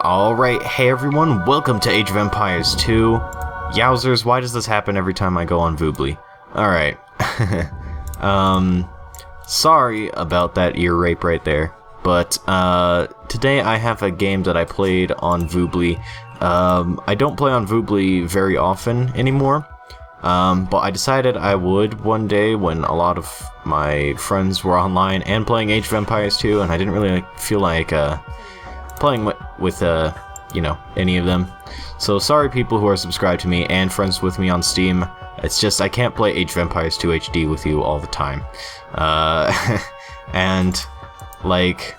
Alright, hey everyone, welcome to Age of Empires 2. Yowzers, why does this happen every time I go on Voobly? Alright. Sorry about that ear rape right there, but today I have a game that I played on Voobly. I don't play on Voobly very often anymore, but I decided I would one day when a lot of my friends were online and playing Age of Empires 2, and I didn't really feel like playing with you know, any of them. So sorry people who are subscribed to me and friends with me on Steam. It's just I can't play Age of Empires 2 HD with you all the time. And like,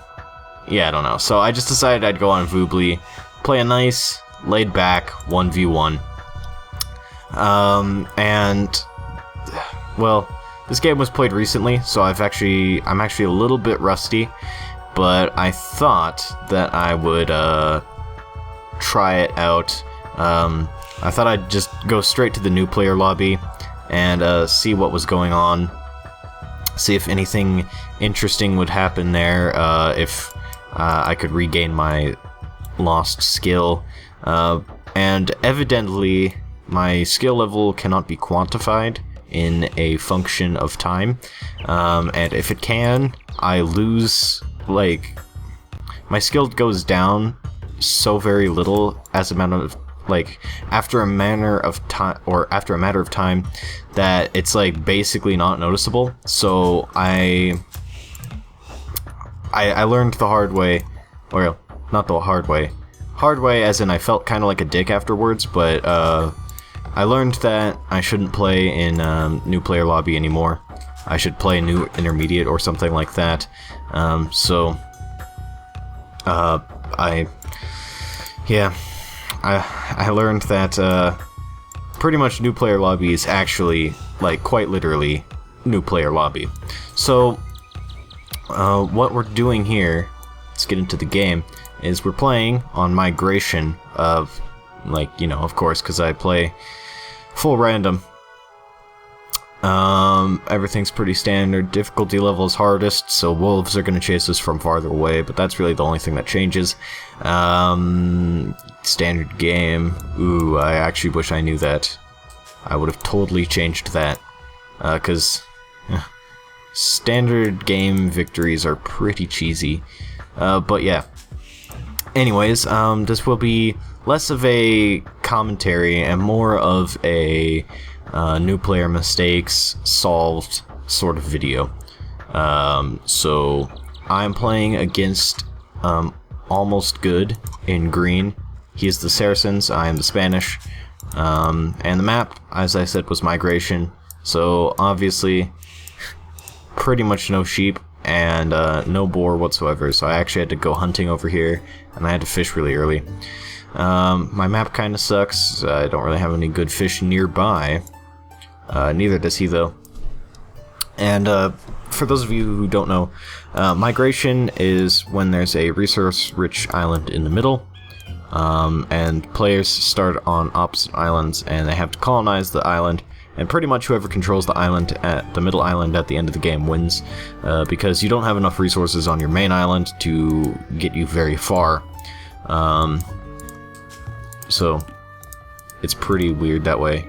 yeah, I don't know. So I just decided I'd go on Voobly, play a nice laid back 1v1. And well, this game was played recently, so I'm actually a little bit rusty. But I thought that I would try it out. I thought I'd just go straight to the new player lobby and see what was going on. See if anything interesting would happen there, if I could regain my lost skill. And evidently, my skill level cannot be quantified in a function of time. And if it can, I lose... like, my skill goes down so very little as a matter of, like, after a matter of time that it's, like, basically not noticeable. So I learned the hard way, or not the hard way as in I felt kind of like a dick afterwards, but I learned that I shouldn't play in new player lobby anymore. I should play new intermediate or something like that. I learned that pretty much new player lobby is actually, like, quite literally new player lobby. So what we're doing here, let's get into the game, is we're playing on migration of, like, you know, of course, because I play full random. Everything's pretty standard. Difficulty level is hardest, so wolves are going to chase us from farther away, but that's really the only thing that changes. Standard game. Ooh, I actually wish I knew that. I would have totally changed that. Because standard game victories are pretty cheesy. But yeah. Anyways, this will be less of a commentary and more of a new player mistakes solved sort of video. So I'm playing against Almost Good in green. He is the Saracens, I am the Spanish. And the map, as I said, was migration. So obviously pretty much no sheep and no boar whatsoever. So I actually had to go hunting over here, and I had to fish really early. My map kind of sucks. I don't really have any good fish nearby. Neither does he, though. And for those of you who don't know, migration is when there's a resource-rich island in the middle, and players start on opposite islands, and they have to colonize the island, and pretty much whoever controls the island at the middle island at the end of the game wins, because you don't have enough resources on your main island to get you very far. So it's pretty weird that way.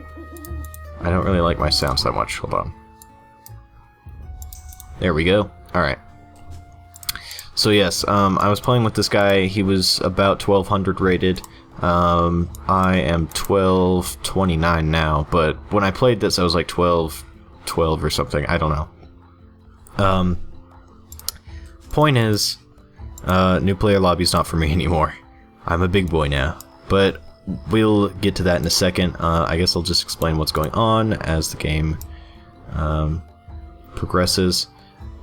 I don't really like my sounds that much. Hold on. There we go. Alright. So yes, I was playing with this guy. He was about 1200 rated. I am 1229 now, but when I played this I was like 12 or something. I don't know. Point is, new player lobby's not for me anymore. I'm a big boy now. But we'll get to that in a second. I guess I'll just explain what's going on as the game progresses.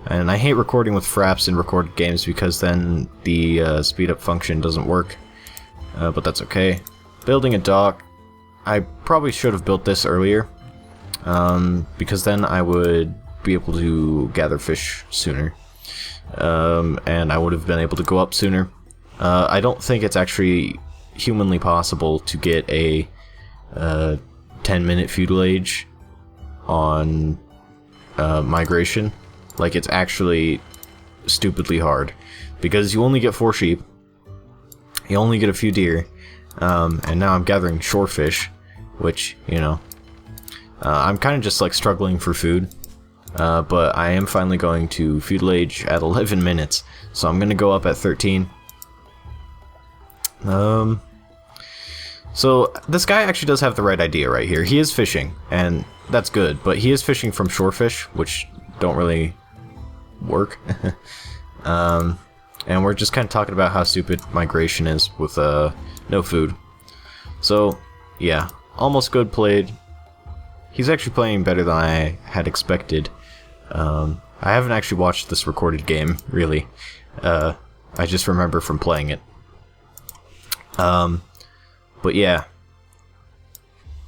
And I hate recording with fraps in recorded games because then the speed up function doesn't work. But that's okay. Building a dock. I probably should have built this earlier, because then I would be able to gather fish sooner. And I would have been able to go up sooner. I don't think it's actually humanly possible to get a 10-minute feudal age on migration. Like, it's actually stupidly hard, because you only get 4 sheep, You only get a few deer, and now I'm gathering shorefish, which, you know, I'm kind of just like struggling for food, but I am finally going to feudal age at 11 minutes, so I'm going to go up at 13. So this guy actually does have the right idea right here. He is fishing, and that's good, but he is fishing from shorefish, which don't really work. And we're just kind of talking about how stupid migration is with no food. So, yeah, almost good played. He's actually playing better than I had expected. I haven't actually watched this recorded game, really. I just remember from playing it. But yeah.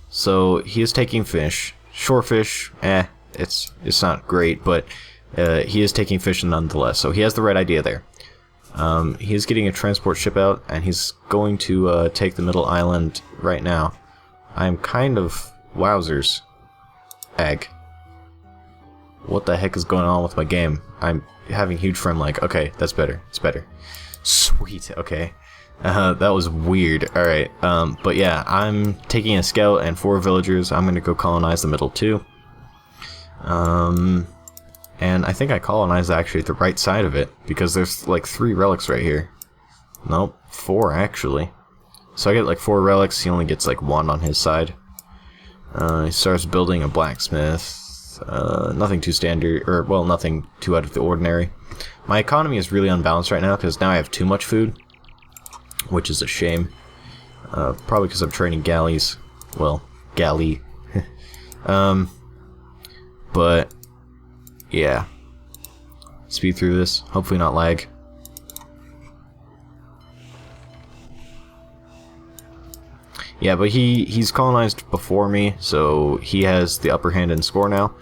So, he is taking fish. Shorefish, it's not great, but he is taking fish nonetheless, so he has the right idea there. He is getting a transport ship out, and he's going to take the middle island right now. I'm kind of... wowzers. Ag. What the heck is going on with my game? I'm having huge frame lag. Okay, that's better. It's better. Sweet, okay. That was weird. Alright, but yeah, I'm taking a scout and 4 villagers. I'm gonna go colonize the middle too. And I think I colonized actually the right side of it, because there's like 3 relics right here. Nope, 4 actually. So I get like 4 relics, he only gets like 1 on his side. He starts building a blacksmith. Nothing too standard, or well, nothing too out of the ordinary. My economy is really unbalanced right now, because now I have too much food, which is a shame. Probably because I'm training galleys. Well, galley. But yeah, speed through this, hopefully not lag. Yeah, but he's colonized before me, so he has the upper hand in score now.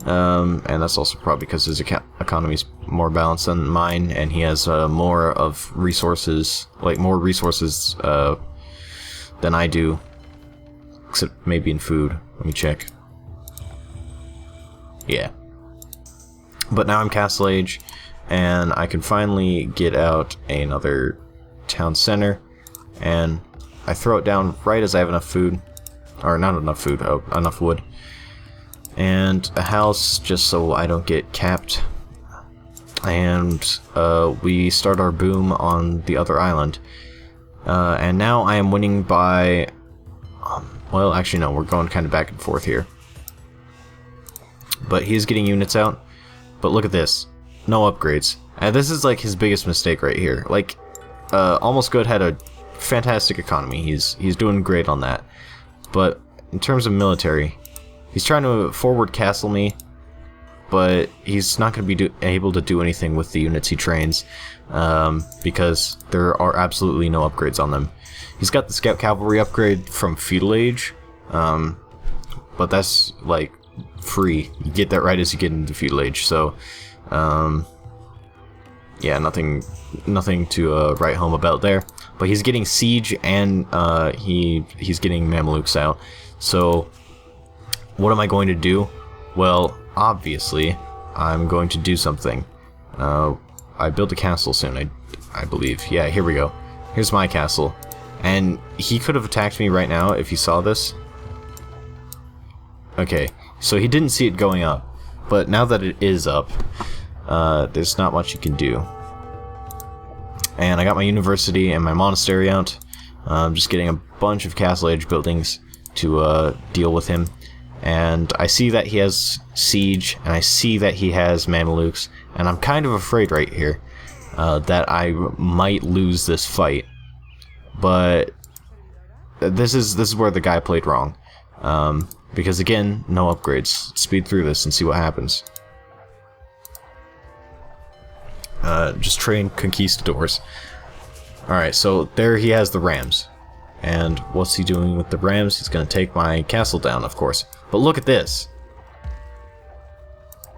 And that's also probably because his economy's more balanced than mine, and he has more of resources, like more resources than I do, except maybe in food. Let me check. Yeah. But now I'm Castle Age, and I can finally get out another town center, and I throw it down right as I have enough food, or not enough food, enough wood, and a house just so I don't get capped, and we start our boom on the other island, and now I am winning by, well actually no, we're going kind of back and forth here, but he's getting units out. But look at this, no upgrades. And this is like his biggest mistake right here. Like, Almost Good had a fantastic economy. He's doing great on that. But in terms of military, he's trying to forward castle me, but he's not going to be able to do anything with the units he trains, because there are absolutely no upgrades on them. He's got the Scout Cavalry upgrade from Feudal Age, but that's like free. You get that right as you get into Feudal Age, so yeah, nothing to write home about there. But he's getting siege, and he's getting Mamelukes out. So what am I going to do? Well, obviously I'm going to do something. I built a castle soon, I believe. Yeah, here we go. Here's my castle, and he could have attacked me right now if he saw this. Okay, so he didn't see it going up, but now that it is up, there's not much you can do. And I got my university and my monastery out. I'm just getting a bunch of Castle Age buildings to deal with him. And I see that he has siege, and I see that he has Mamelukes, and I'm kind of afraid right here that I might lose this fight. But this is where the guy played wrong. Because again, no upgrades. Speed through this and see what happens. Just train conquistadors. Alright, so there he has the rams. And what's he doing with the rams? He's going to take my castle down, of course. But look at this.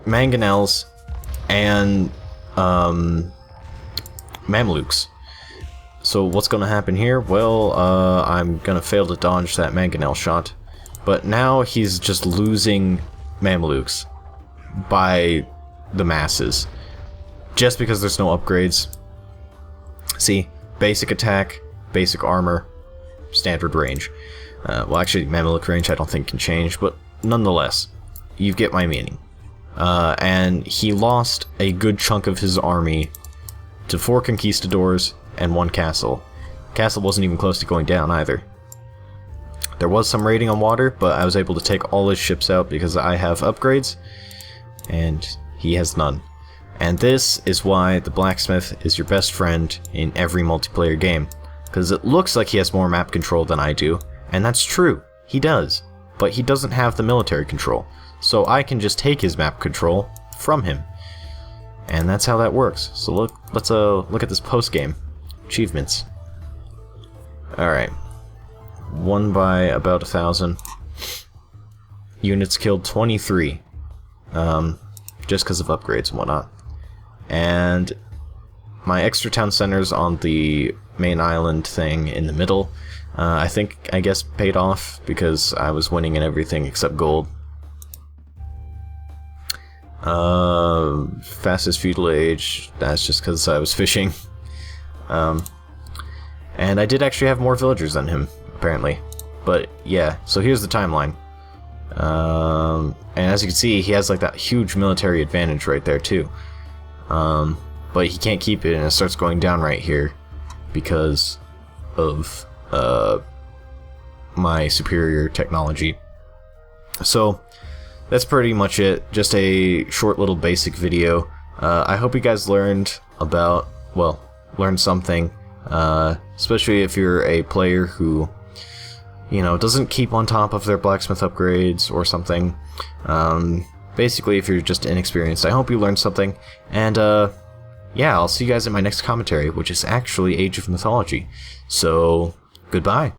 Mangonels and Mamelukes. So what's going to happen here? Well, I'm going to fail to dodge that Mangonel shot. But now he's just losing Mamelukes by the masses. Just because there's no upgrades. See, basic attack, basic armor, standard range. Well, actually, Mamluk range I don't think can change, but nonetheless, you get my meaning. And he lost a good chunk of his army to 4 conquistadors and 1 castle. Castle wasn't even close to going down either. There was some raiding on water, but I was able to take all his ships out because I have upgrades, and he has none. And this is why the blacksmith is your best friend in every multiplayer game, because it looks like he has more map control than I do, and that's true, he does, but he doesn't have the military control, so I can just take his map control from him. And that's how that works. So let's look at this post-game. Achievements. Alright. Won by about 1,000. Units killed 23. Just because of upgrades and whatnot. And my extra town centers on the main island thing in the middle, I guess paid off because I was winning in everything except gold. Fastest feudal age, that's just because I was fishing. And I did actually have more villagers than him, apparently. But yeah, so here's the timeline. And as you can see, he has like that huge military advantage right there too. But he can't keep it, and it starts going down right here because of my superior technology. So that's pretty much it. Just a short little basic video. I hope you guys learned about, well, learned something. Especially if you're a player who, you know, doesn't keep on top of their blacksmith upgrades or something. Basically, if you're just inexperienced, I hope you learned something. And, yeah, I'll see you guys in my next commentary, which is actually Age of Mythology. So, goodbye.